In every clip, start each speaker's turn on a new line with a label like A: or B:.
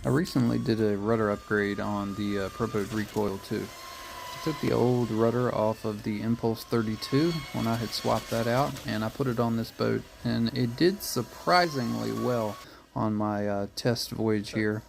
A: I recently did a rudder upgrade on the ProBoat Recoil 2. I took the old rudder off of the Impulse 32 when I had swapped that out, and I put it on this boat, and it did surprisingly well on my test voyage here.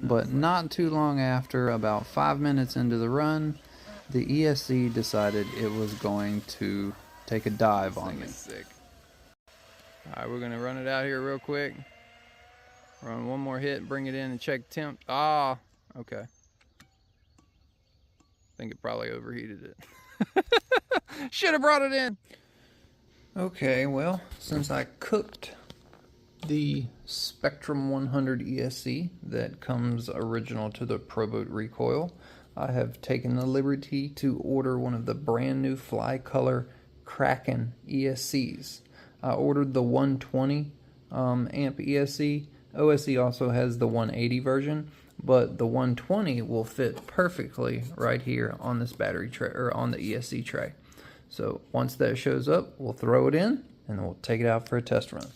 A: But not too long after, about 5 minutes into the run, the ESC decided it was going to take a dive on me. Alright, we're going to run it out here real quick. Run one more hit, bring it in and check temp. Ah, okay. I think it probably overheated it. Should have brought it in. Okay, well, since I cooked the Spektrum 100 ESC that comes original to the ProBoat Recoil, I have taken the liberty to order one of the brand new Flycolor Kraken ESCs. I ordered the 120 amp ESC. OSC also has the 180 version, but the 120 will fit perfectly right here on this battery tray, or on the ESC tray. So once that shows up, we'll throw it in and then we'll take it out for a test run.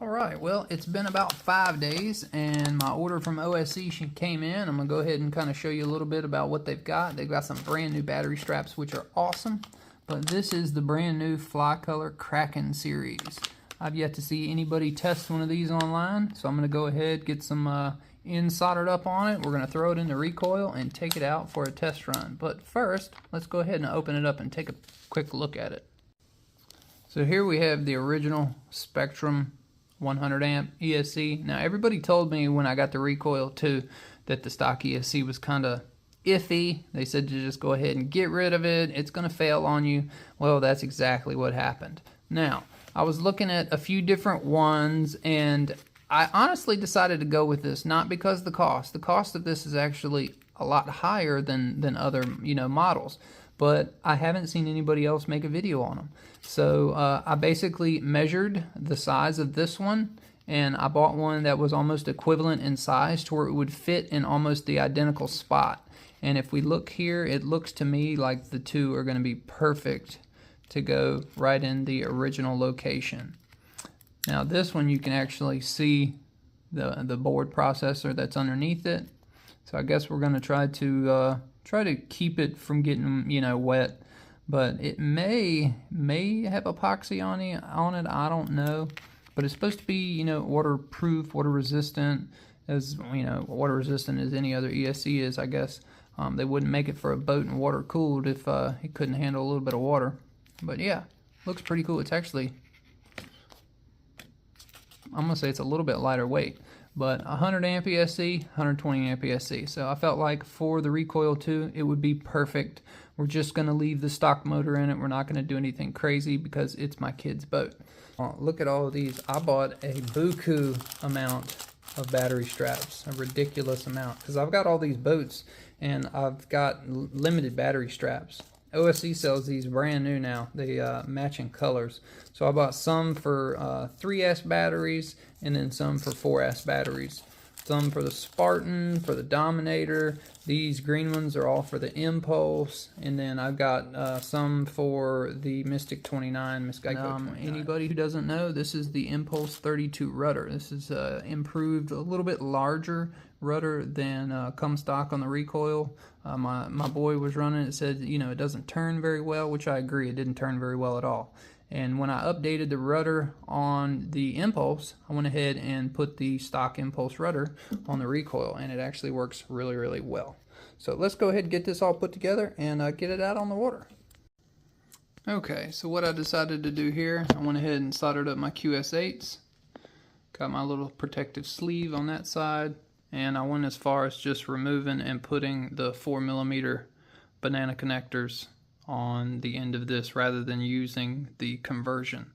A: Alright, well, it's been about 5 days and my order from OSC came in. I'm going to go ahead and kind of show you a little bit about what they've got. They've got some brand new battery straps, which are awesome, but this is the brand new Flycolor Kraken series. I've yet to see anybody test one of these online, so I'm going to go ahead, get some ends soldered up on it. We're going to throw it in the recoil and take it out for a test run. But first, let's go ahead and open it up and take a quick look at it. So here we have the original Spektrum 100 amp ESC. Now everybody told me when I got the Recoil 2 that the stock ESC was kind of iffy. They said to just go ahead and get rid of it. It's going to fail on you. Well, that's exactly what happened. Now, I was looking at a few different ones, and I honestly decided to go with this, not because of the cost. The cost of this is actually a lot higher than other models, but I haven't seen anybody else make a video on them. So I basically measured the size of this one, and I bought one that was almost equivalent in size to where it would fit in almost the identical spot. And if we look here, it looks to me like the two are going to be perfect to go right in the original location. Now this one you can actually see the board processor that's underneath it. So I guess we're going to try to keep it from getting wet, but it may have epoxy on it. I don't know, but it's supposed to be waterproof, water resistant, as water resistant as any other ESC is. I guess they wouldn't make it for a boat and water cooled if it couldn't handle a little bit of water. But yeah, looks pretty cool. It's actually, I'm gonna say it's a little bit lighter weight, but 100 amp ESC, 120 amp ESC. So I felt like for the Recoil 2, it would be perfect. We're just gonna leave the stock motor in it. We're not gonna do anything crazy because it's my kid's boat. Look at all of these. I bought a buku amount of battery straps, a ridiculous amount, because I've got all these boats and I've got limited battery straps. OSC sells these brand new now, the matching colors. So I bought some for 3S batteries and then some for 4S batteries. Some for the Spartan, for the Dominator. These green ones are all for the Impulse. And then I've got some for the Mystic 29, Mystic 29. Anybody who doesn't know, this is the Impulse 32 rudder. This is improved, a little bit larger rudder than comes stock on the Recoil. My boy was running it, said it doesn't turn very well, which I agree, it didn't turn very well at all. And when I updated the rudder on the Impulse, I went ahead and put the stock Impulse rudder on the Recoil, and it actually works really, really well. So let's go ahead and get this all put together and get it out on the water. Okay, so what I decided to do here, I went ahead and soldered up my QS8s. Got my little protective sleeve on that side, and I went as far as just removing and putting the 4mm banana connectors on the end of this rather than using the conversion.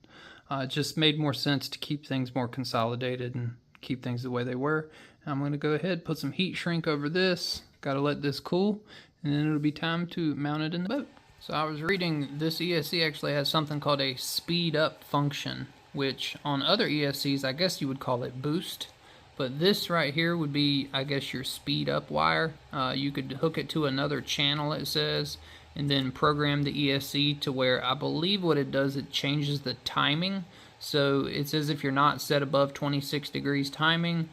A: It just made more sense to keep things more consolidated and keep things the way they were. And I'm going to go ahead, put some heat shrink over this. Got to let this cool, and then it'll be time to mount it in the boat. So I was reading this ESC actually has something called a speed up function, which on other ESCs I guess you would call it boost. But this right here would be, I guess, your speed up wire. You could hook it to another channel, it says, and then program the ESC to where I believe what it does, it changes the timing. So it says if you're not set above 26 degrees timing,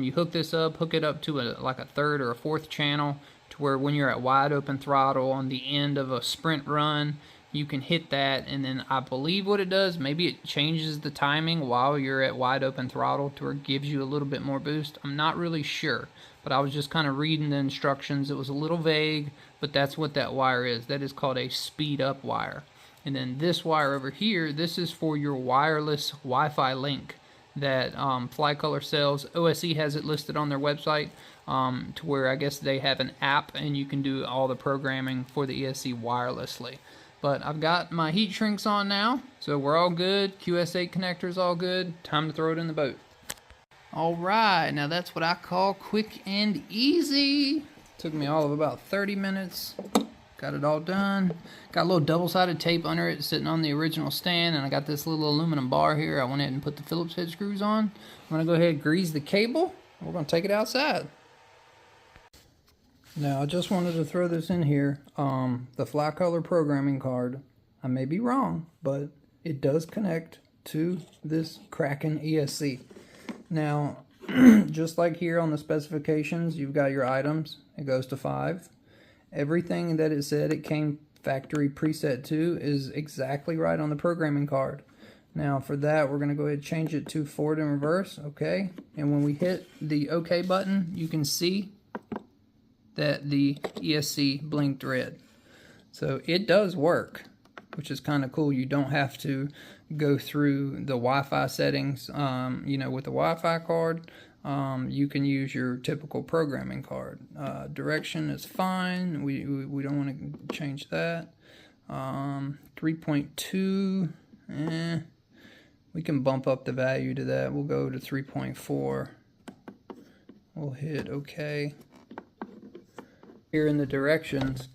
B: You hook this up, hook it up to like a third or a fourth channel, to where when you're at wide open throttle on the end of a sprint run, you can hit that, and then I believe what it does, maybe it changes the timing while you're at wide open throttle to where it gives you a little bit more boost. I'm not really sure, but I was just kind of reading the instructions. It was a little vague, but that's what that wire is. That is called a speed up wire. And then this wire over here, this is for your wireless Wi-Fi link that Flycolor sells. OSE has it listed on their website, to where I guess they have an app and you can do all the programming for the ESC wirelessly. But I've got my heat shrinks on now, so we're all good. QS8 connector's all good. Time to throw it in the boat. All right, now that's what I call quick and easy. Took me all of about 30 minutes. Got it all done. Got a little double-sided tape under it sitting on the original stand, and I got this little aluminum bar here. I went ahead and put the Phillips head screws on. I'm gonna go ahead and grease the cable. We're gonna take it outside. Now, I just wanted to throw this in here. The Flycolor programming card, I may be wrong, but it does connect to this Kraken ESC. Now, just like here on the specifications, you've got your items. It goes to 5. Everything that it said it came factory preset to is exactly right on the programming card. Now, for that, we're going to go ahead and change it to forward and reverse, okay? And when we hit the OK button, you can see that the ESC blinked red. So it does work, which is kind of cool. You don't have to go through the Wi-Fi settings, you know, with the Wi-Fi card. You can use your typical programming card. Direction is fine. We don't want to change that. 3.2, we can bump up the value to that. We'll go to 3.4. We'll hit OK. Here in the directions,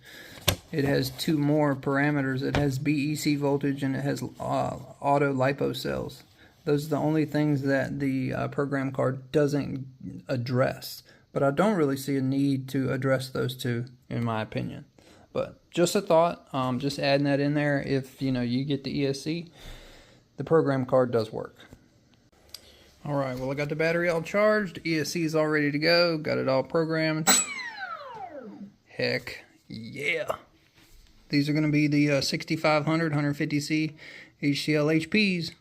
B: it has 2 more parameters. It has BEC voltage and it has auto lipo cells. Those are the only things that the program card doesn't address. But I don't really see a need to address those two, in my opinion. But just a thought, just adding that in there. If you get the ESC, the program card does work. All right, well, I got the battery all charged. ESC is all ready to go. Got it all programmed. Heck yeah. These are going to be the 6500 150C HCL HPs.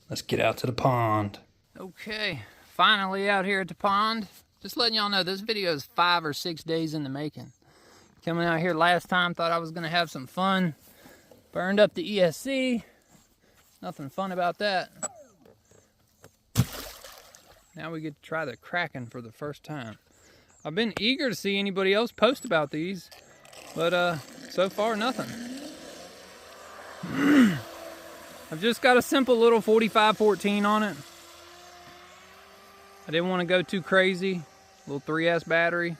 B: Let's get out to the pond. Okay, finally out here at the pond. Just letting y'all know this video is 5 or 6 days in the making. Coming out here last time, thought I was going to have some fun. Burned up the ESC. Nothing fun about that. Now we get to try the Kraken for the first time. I've been eager to see anybody else post about these, but so far nothing. I've just got a simple little 4514 on it. I didn't want to go too crazy. Little 3S battery.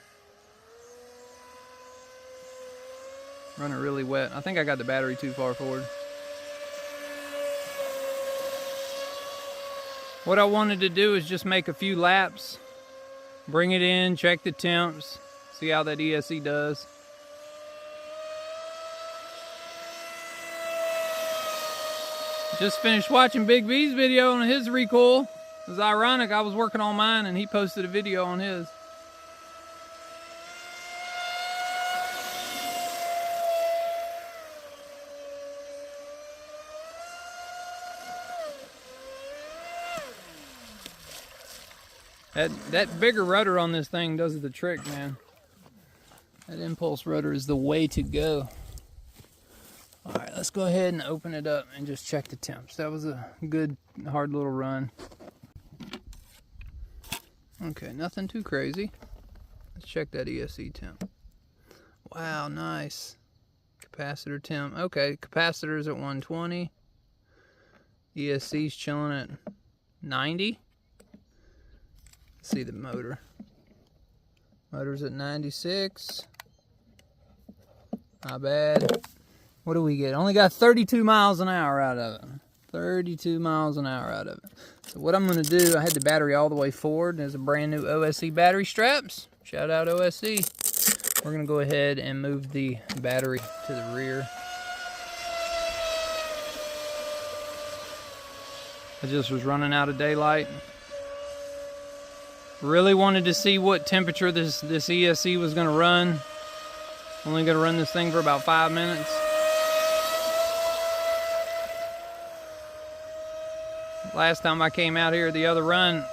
B: Running really wet. I think I got the battery too far forward. What I wanted to do is just make a few laps. Bring it in, check the temps, see how that ESC does. Just finished watching Big B's video on his recoil. It was ironic, I was working on mine and he posted a video on his. That bigger rudder on this thing does the trick, man. That impulse rudder is the way to go. All right, let's go ahead and open it up and just check the temps. That was a good, hard little run. Okay, nothing too crazy. Let's check that ESC temp. Wow, nice. Capacitor temp. Okay, capacitor's at 120. ESC's chilling at 90. See the motor. Motor's at 96. Not bad. What do we get? Only got 32 miles an hour out of it. 32 miles an hour out of it. So what I'm going to do, I had the battery all the way forward. There's a brand new OSC battery straps. Shout out OSC. We're going to go ahead and move the battery to the rear. I just was running out of daylight. Really wanted to see what temperature this ESC was going to run. Only going to run this thing for about 5 minutes. Last time I came out here the other run,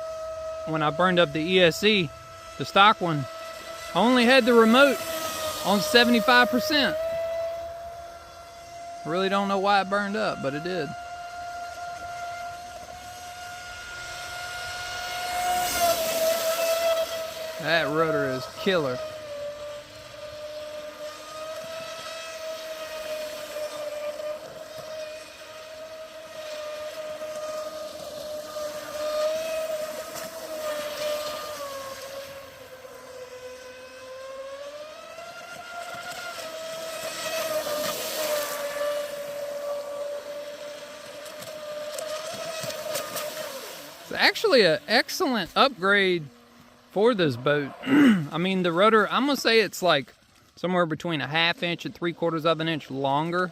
B: when I burned up the ESC, the stock one, I only had the remote on 75%. Really don't know why it burned up, but it did. That rudder is killer. It's actually an excellent upgrade for this boat. I mean, the rudder, I'm gonna say it's like somewhere between a 1/2 inch and 3/4 of an inch longer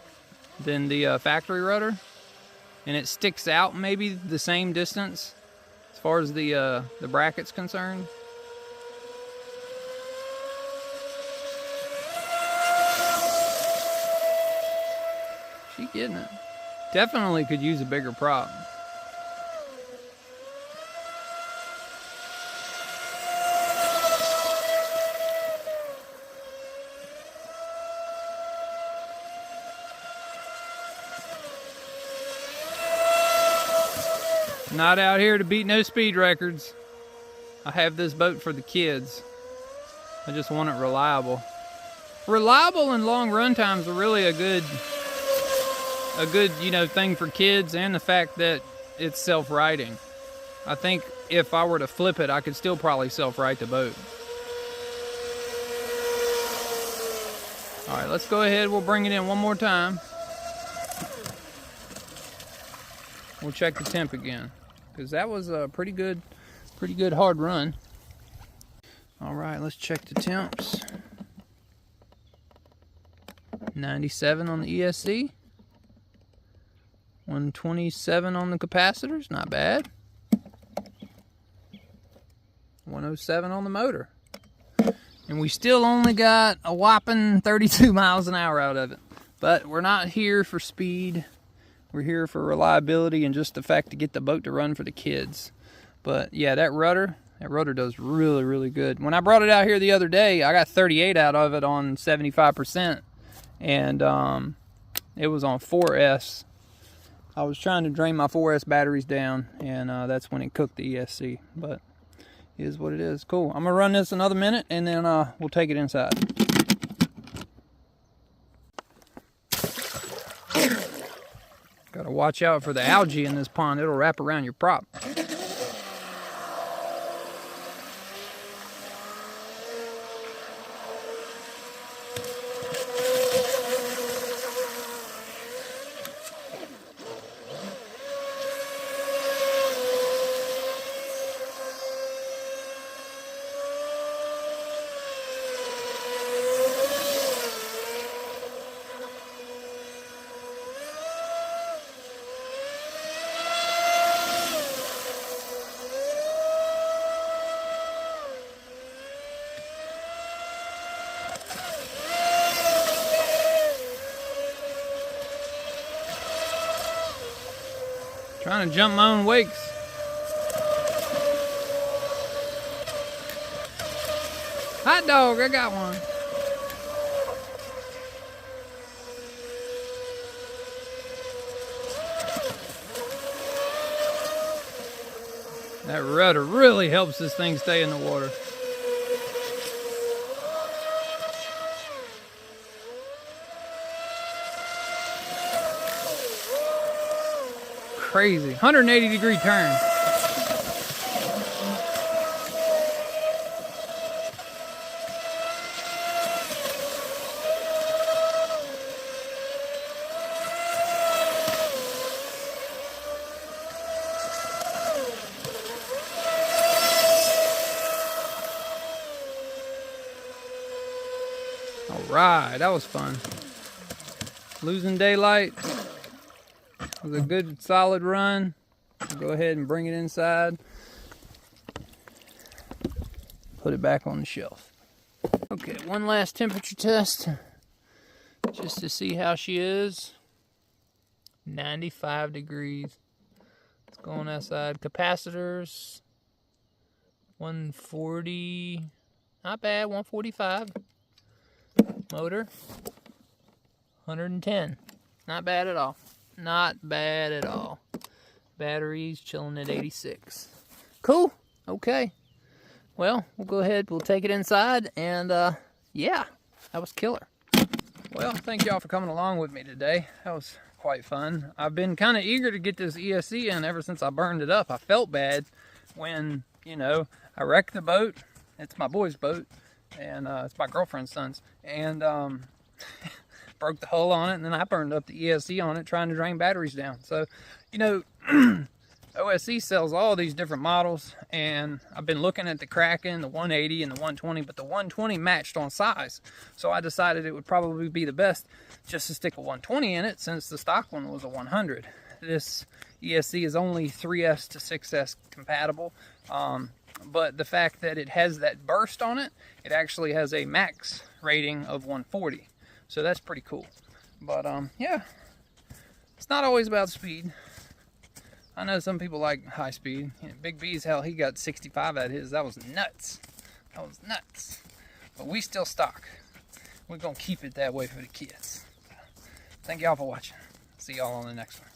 B: than the factory rudder, and it sticks out maybe the same distance as far as the bracket's concerned. She getting it. Definitely could use a bigger prop. Not out here to beat no speed records. I have this boat for the kids. I just want it reliable. Reliable and long run times are really a good, thing for kids, and the fact that it's self-righting. I think if I were to flip it, I could still probably self-right the boat. All right, let's go ahead. We'll bring it in one more time. We'll check the temp again, because that was a pretty good hard run. All right, let's check the temps. 97 on the ESC. 127 on the capacitors, not bad. 107 on the motor. And we still only got a whopping 32 miles an hour out of it. But we're not here for speed. We're here for reliability and just the fact to get the boat to run for the kids. But yeah, that rudder does really, really good. When I brought it out here the other day, I got 38 out of it on 75%. And it was on 4S. I was trying to drain my 4S batteries down, and that's when it cooked the ESC. But it is what it is. Cool. I'm going to run this another minute, and then we'll take it inside. Got to watch out for the algae in this pond. It'll wrap around your prop. Trying to jump my own wakes. Hot dog, I got one. That rudder really helps this thing stay in the water. Crazy. 180-degree turn. All right, that was fun. Losing daylight. It was a good, solid run. I'll go ahead and bring it inside. put it back on the shelf. Okay, one last temperature test, just to see how she is. 95 degrees. Let's go on that side. Capacitors, 140, not bad, 145. Motor, 110. Not bad at all. Not bad at all. Batteries chilling at 86. Cool. Okay. Well, we'll go ahead. We'll take it inside. And, yeah, that was killer. Well, thank y'all for coming along with me today. That was quite fun. I've been kind of eager to get this ESC in ever since I burned it up. I felt bad when, you know, I wrecked the boat. It's my boy's boat. And it's my girlfriend's son's. And, broke the hull on it, and then I burned up the ESC on it trying to drain batteries down. So, you know, OSC sells all these different models, and I've been looking at the Kraken, the 180 and the 120, but the 120 matched on size. So I decided it would probably be the best just to stick a 120 in it, since the stock one was a 100. This ESC is only 3S to 6S compatible, but the fact that it has that burst on it, it actually has a max rating of 140. So that's pretty cool. But yeah, it's not always about speed. I know some people like high speed. You know, Big B's, hell, he got 65 at his. That was nuts. That was nuts. But we still stock. We're going to keep it that way for the kids. Thank y'all for watching. See y'all on the next one.